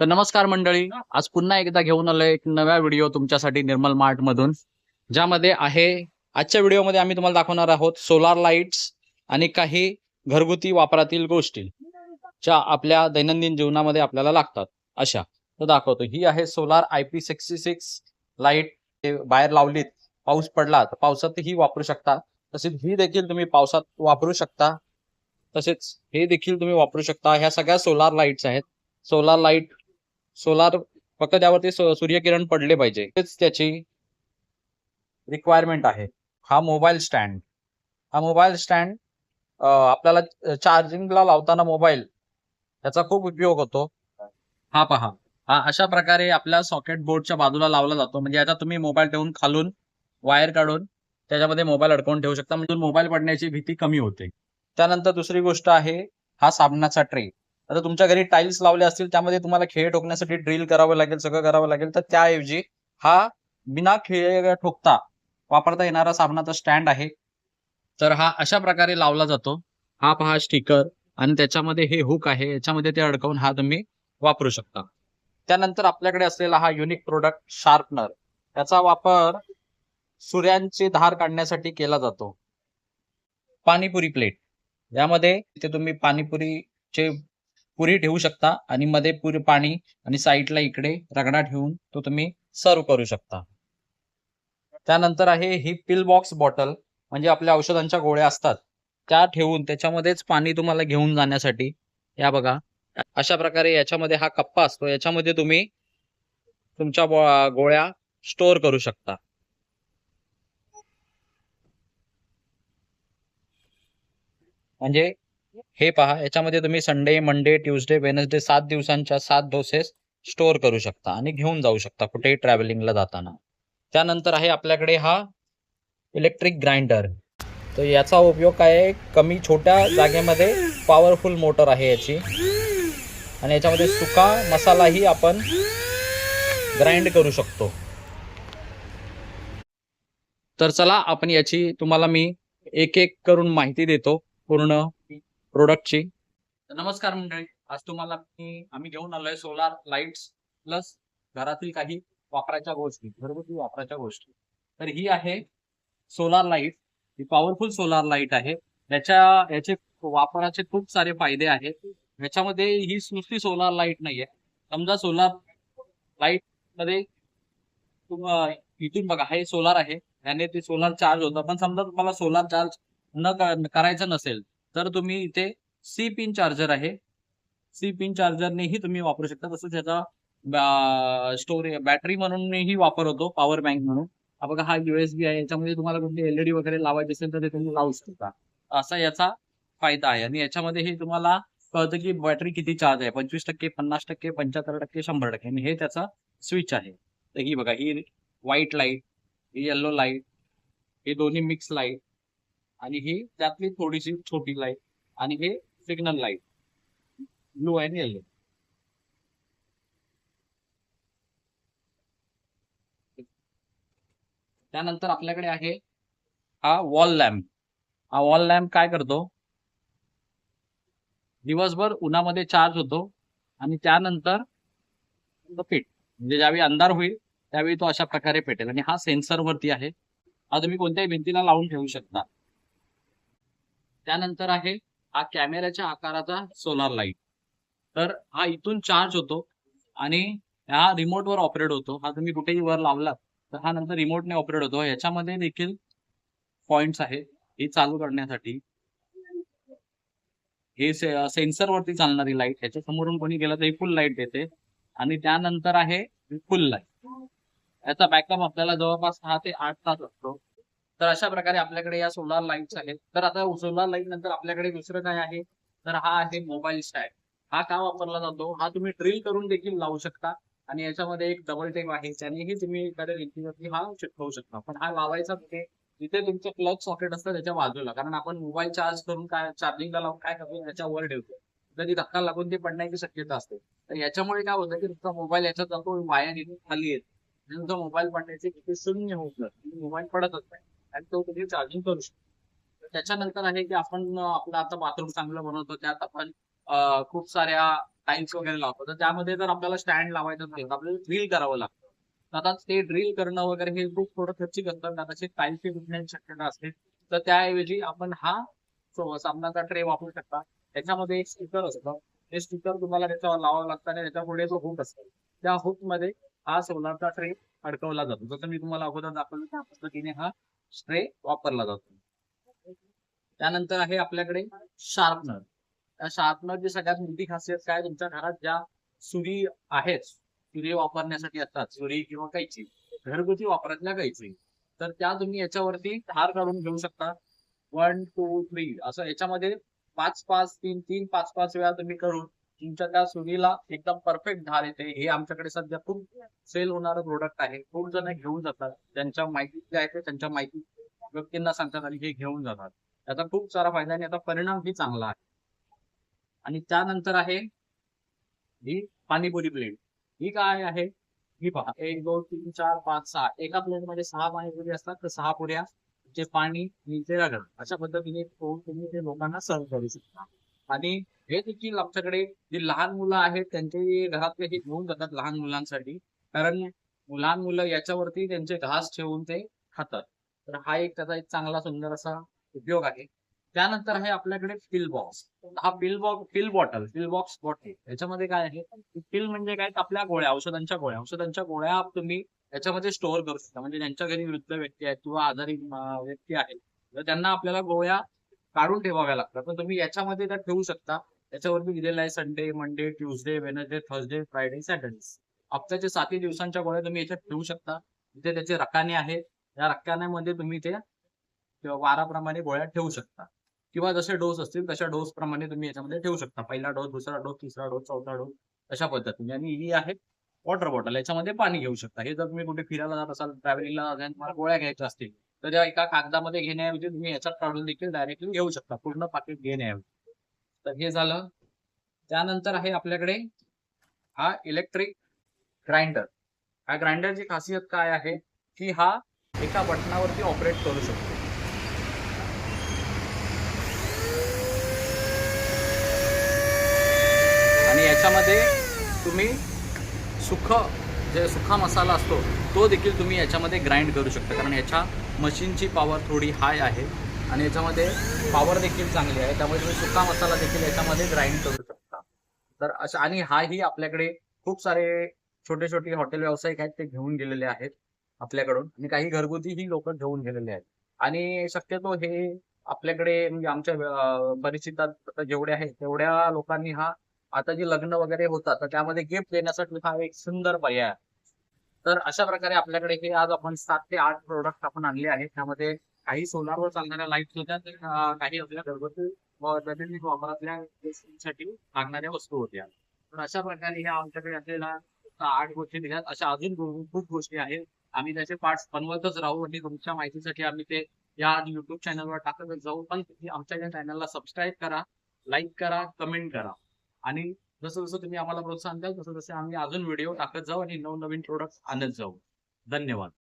तर नमस्कार मंडळी, आज पुन्हा एकदा घेऊन आलोय एक नव्या व्हिडिओ तुमच्यासाठी निर्मल मार्ट मधून, ज्यामध्ये आहे आजच्या व्हिडिओमध्ये आम्ही तुम्हाला दाखवणार आहोत सोलार लाईट्स आणि काही घरगुती वापरातील गोष्टी ज्या आपल्या दैनंदिन जीवनामध्ये आपल्याला लागतात अशा. तर दाखवतो. ही आहे सोलार IP66 लाईट. बाहेर लावलीत, पाऊस पडला तर पावसात ही वापरू शकता. तसेच ही देखील तुम्ही पावसात वापरू शकता. तसेच हे देखील तुम्ही वापरू शकता. ह्या सगळ्या सोलार लाईट्स आहेत. सोलार लाईट, सोलार फक्त त्यावरती सूर्यकिरण पडले पाहिजे, तेच त्याची रिक्वायरमेंट आहे. हा मोबाईल स्टँड, आपल्याला चार्जिंगला लावताना मोबाईल त्याचा खूप उपयोग होतो. हा पहा, हा अशा प्रकारे आपल्या सॉकेट बोर्डच्या बाजूला लावला जातो. म्हणजे आता तुम्ही मोबाईल ठेवून खालून वायर काढून त्याच्यामध्ये मोबाईल अडकवून ठेवू शकता, म्हणजे मोबाईल पडण्याची भीती कमी होते. त्यानंतर दुसरी गोष्ट आहे हा साबणाचा ट्रे. आता तुमच्या घरी टाइल्स लावले असतील, त्यामध्ये तुम्हाला खिळे ठोकण्यासाठी ड्रिल करावं लागेल, सगळं करावं लागेल. तर त्याऐवजी हा बिना खिळे ठोकता वापरता येणारा साबणाचा स्टँड आहे. तर हा अशा प्रकारे लावला जातो. हा पहा स्टिकर, आणि त्याच्यामध्ये हे हुक आहे, याच्यामध्ये ते अडकवून हा तुम्ही वापरू शकता. त्यानंतर आपल्याकडे असलेला हा युनिक प्रोडक्ट शार्पनर. त्याचा वापर सूर्यांची धार काढण्यासाठी केला जातो. पाणीपुरी प्लेट, यामध्ये इथे तुम्ही पाणीपुरीचे पुरी ठेवू शकता आणि मध्ये पुरी पाणी आणि साईडला इकडे रगडा ठेवून तो तुम्ही सर्व करू शकता. त्यानंतर आहे ही पिल बॉक्स बॉटल, म्हणजे आपल्या औषधांच्या गोळ्या असतात त्या ठेवून त्याच्यामध्येच पाणी तुम्हाला घेऊन जाण्यासाठी. या बघा, अशा प्रकारे याच्यामध्ये हा कप्पा असतो, याच्यामध्ये तुम्ही तुमच्या गोळ्या स्टोअर करू शकता. म्हणजे हे पहा, याच्यामध्ये तुम्ही संडे, मंडे, ट्युजडे, वेनसडे 7 दिवसांच्या 7 डोसेस स्टोअर करू शकता आणि घेऊन जाऊ शकता कुठेही ट्रॅव्हलिंगला जाताना. त्यानंतर आहे आपल्याकडे हा इलेक्ट्रिक ग्राइंडर. तर याचा उपयोग काय आहे, कमी छोट्या जागेमध्ये पॉवरफुल मोटर आहे याची, आणि याच्यामध्ये सुका मसालाही आपण ग्राइंड करू शकतो. तर चला, आपण याची तुम्हाला मी एक एक करून माहिती देतो पूर्ण प्रोडक्टची. नमस्कार मंडळी, आज तुम्हाला आम्ही घेऊन आलोय सोलार लाईट्स प्लस घरातील काही वापराच्या गोष्टी, घरगुती वापराच्या गोष्टी. तर ही आहे सोलार लाईट. ही पॉवरफुल सोलार लाईट आहे. याचे वापराचे खूप सारे फायदे आहेत. याच्यामध्ये ही नुसती सोलार लाईट नाहीये. समजा सोलार लाईट मध्ये इथून बघा, हे सोलार आहे, याने ते सोलार चार्ज होतं. पण समजा तुम्हाला सोलार चार्ज करायचं नसेल, तर तुम्ही इथे सी पिन चार्जर आहे, सी पिन चार्जरनेही तुम्ही वापरू शकता. तसंच याचा स्टोरेज बॅटरी म्हणूनही वापर होतो, पॉवर बँक म्हणून. हा बघा, हा USB आहे, याच्यामध्ये तुम्हाला कोणती LED वगैरे लावायची असेल तर ते तुम्ही लावू शकता. असा याचा फायदा आहे. आणि याच्यामध्ये तुम्हाला कळतं की बॅटरी किती चार्ज आहे, 25%, 50%, 75%, 100%. आणि हे त्याचा स्विच आहे. तर ही बघा, ही व्हाईट लाईट, ही येल्लो लाईट, हे दोन्ही मिक्स लाईट, आणि ही त्यातली थोडीशी छोटी लाईट, आणि हे सिग्नल लाईट, ब्लू आणि येल्लो. त्यानंतर आपल्याकडे आहे हा वॉल लॅम्प. हा वॉल लॅम्प काय करतो, दिवसभर उन्हामध्ये चार्ज होतो आणि त्यानंतर पेट, म्हणजे ज्यावेळी अंधार होईल त्यावेळी तो अशा प्रकारे पेटेल. आणि हा सेन्सर वरती आहे, हा तुम्ही कोणत्याही भिंतीला लावून ठेवू शकता. त्यानंतर आहे हा कॅमेऱ्याच्या आकाराचा सोलार लाईट. तर हा इथून चार्ज होतो आणि हा रिमोटवर ऑपरेट होतो. हा तुम्ही कुठेही वर लावला तर हा नंतर रिमोटने ऑपरेट होतो. याच्यामध्ये देखील पॉइंट्स आहेत हे चालू करण्यासाठी. हे सेन्सर वरती चालणारी लाईट, ह्याच्या समोरून कोणी गेलं तर फुल लाईट देते. आणि त्यानंतर आहे फुल लाईट. याचा बॅकअप आपल्याला जवळपास 6 ते 8 तास असतो. तर अशा प्रकारे आपल्याकडे या सोलार लाईट्स आहेत. तर आता सोलार लाईट नंतर आपल्याकडे दुसरं काय आहे, तर हा आहे मोबाईल स्टँड. हा का वापरला जातो, हा तुम्ही ड्रिल करून देखील लावू शकता. आणि याच्यामध्ये एक डबल टेप आहे, त्यानेही तुम्ही एखाद्या भिंतीवरती हा चिटकवू शकता. पण हा लावायचा कुठे, जिथे तुमचं प्लग सॉकेट असतं त्याच्या बाजूला. कारण आपण मोबाईल चार्ज करून काय चार्जिंगला लावून काय करतो, त्याच्यावर ठेवतो, कधी धक्का लागून ते पडण्याची शक्यता असते. तर याच्यामुळे काय होतं की तुमचा मोबाईल याच्यात जातो, वायर इथून खाली येते, आणि तुमचा मोबाईल पडण्याची भीती शून्य होत नाही, मोबाईल पडतच नाही आणि तो तुम्ही चार्जिंग करू शकता. त्याच्यानंतर आहे की आपण आपलं आता बाथरूम चांगलं बनवतो, त्यात आपण खूप साऱ्या टाईल्स वगैरे लावतो, तर त्यामध्ये जर आपल्याला स्टँड लावायचं असेल तर आपल्याला ड्रिल करावं लागतं. तर आता ते ड्रिल करणं वगैरे हे खूप थोडं खर्चिक असतं. कदाचित टाईल्सची तुटण्याची शक्यता असते. तर त्याऐवजी आपण हा साबणाचा ट्रे वापरू शकता. त्याच्यामध्ये एक स्टिकर असतं. ते स्टिकर तुम्हाला त्याच्यावर लावावं लागतं आणि त्याच्या पुढे जो हुक असतो, त्या हुक मध्ये हा सोलारचा ट्रे अडकवला जातो. जसं मी तुम्हाला अगोदर दाखवलं त्या पद्धतीने हा ट्रे वापरला जातो. त्यानंतर आहे आपल्याकडे शार्पनर. त्या शार्पनरची सगळ्यात मोठी खासियत काय, तुमच्या घरात ज्या सुरी आहेत, सुरी वापरण्यासाठी असतात, सुरी किंवा कैची, घरगुती वापरातल्या कैची, तर त्या तुम्ही याच्यावरती धार काढून घेऊ शकता. 1, 2, 3 असं याच्यामध्ये 5-5, 3-3, 5-5 वेळा तुम्ही करून तुमच्या त्या सुरीला एकदम परफेक्ट धार येते. हे आमच्याकडे सध्या खूप सेल होणारं प्रोडक्ट आहे. खूप जण घेऊन जातात. त्यांच्या माहितीतले आहे ते त्यांच्या माहिती व्यक्तींना सांगतात आणि हे घेऊन जातात. त्याचा खूप सारा फायदा आणि याचा परिणामही चांगला आहे. आणि त्यानंतर आहे ही पाणीपुरी प्लेट. ही काय आहे? ही पहा, 1, 2, 3, 4, 5, 6 एका प्लेटमध्ये 6 पाणीपुरी असतात, तर 6 पुऱ्या जे पाणी मिळते रगड अशा पद्धतीने तुम्ही ते लोकांना सर्व करू शकता. आणि हे देखील आमच्याकडे जी लहान मुलं आहेत त्यांचे घरातले हे घेऊन जातात लहान मुलांसाठी, कारण लहान मुलं याच्यावरती त्यांचे घास ठेवून ते खातात. तर हा एक त्याचा एक चांगला सुंदर असा उपयोग आहे. त्यानंतर आहे आपल्याकडे पिल बॉक्स. हा पिल बॉक्स बॉटल. याच्यामध्ये काय आहे, पिल म्हणजे काय, आपल्या गोळ्या, औषधांच्या गोळ्या तुम्ही याच्यामध्ये स्टोअर करू शकता. म्हणजे ज्यांच्या घरी वृद्ध व्यक्ती आहेत किंवा आजारी व्यक्ती आहेत, तर त्यांना आपल्याला गोळ्या काढून ठेवाव्या लागतात. पण तुम्ही याच्यामध्ये त्या ठेवू शकता. याच्यावरती दिलेलं आहे Sunday, Monday, Tuesday, Wednesday, Thursday, Friday, Saturday. हप्त्याचे 7 दिवसांच्या गोळ्या तुम्ही याच्यात ठेवू शकता. इथे त्याचे रकाने आहेत. या रकान्यामध्ये तुम्ही ते वाराप्रमाणे गोळ्या ठेवू शकता. किंवा जसे डोस असतील तशा डोस प्रमाणे तुम्ही याच्यामध्ये ठेवू शकता. पहिला डोस, दुसरा डोस, तिसरा डोस, चौथा डोस अशा पद्धतीने. आणि ही आहे वॉटर बॉटल. याच्यामध्ये पाणी घेऊ शकता. हे जर तुम्ही कुठे फिरायला जात असाल, ट्रॅव्हलिंगला जात तुम्हाला गोळ्या घ्यायच्या असतील, तर त्या एका कागदामध्ये घेण्याऐवजी तुम्ही याच्यात काढून देखील डायरेक्टली घेऊ शकता, पूर्ण पाकिट घेण्याऐवजी. तर हे झालं. त्यानंतर आहे आपल्याकडे हा इलेक्ट्रिक ग्राइंडर. हा ग्राइंडरची खासियत काय आहे, की हा एका बटनावरती ऑपरेट करू शकतो. आणि याच्यामध्ये तुम्ही सुखा मसाला असतो तो देखील तुम्ही याच्यामध्ये ग्राइंड करू शकता, कारण याच्या मशीनची पॉवर थोडी हाय आहे आणि याच्यामध्ये पॉवर देखील चांगली आहे, त्यामुळे तुम्ही सुखा मसाला देखील याच्यामध्ये ग्राइंड करू शकता. तर अशा, आणि हाही आपल्याकडे खूप सारे छोटे छोटे हॉटेल व्यावसायिक आहेत ते घेऊन गेलेले आहेत आपल्याकडून, आणि काही घरगुती ही लोक घेऊन गेलेले आहेत. आणि शक्यतो हे आपल्याकडे म्हणजे आमच्या परिचितात जेवढे आहेत तेवढ्या लोकांनी हा, आता जी लग्न वगैरे होतात तर त्यामध्ये गिफ्ट देण्यासाठी हा एक सुंदर पर्याय आहे. तर अशा प्रकारे आपल्याकडे हे आज आपण 7 ते 8 प्रोडक्ट आपण आणले आहेत. त्यामध्ये काही सोलारवर चालणाऱ्या लाईट्स होत्या, तर काही आपल्या घरगुती दैनंदिन वापरातल्या गोष्टींसाठी लागणाऱ्या वस्तू होत्या. तर अशा प्रकारे ह्या आमच्याकडे असलेल्या 8 गोष्टी दिल्यात. अशा अजून खूप गोष्टी आहेत. आम्ही त्याचे पार्ट्स बनवतच राहू आणि तुमच्या माहितीसाठी आम्ही ते या युट्यूब चॅनलवर टाकतच जाऊ. पण तुम्ही आमच्या या चॅनलला सबस्क्राईब करा, लाईक करा, कमेंट करा. आणि जसं जसं तुम्ही आम्हाला प्रोत्साहन द्याल तसं तसे आम्ही अजून व्हिडिओ टाकत जाऊ आणि नवनवीन प्रोडक्ट आणत जाऊ. धन्यवाद.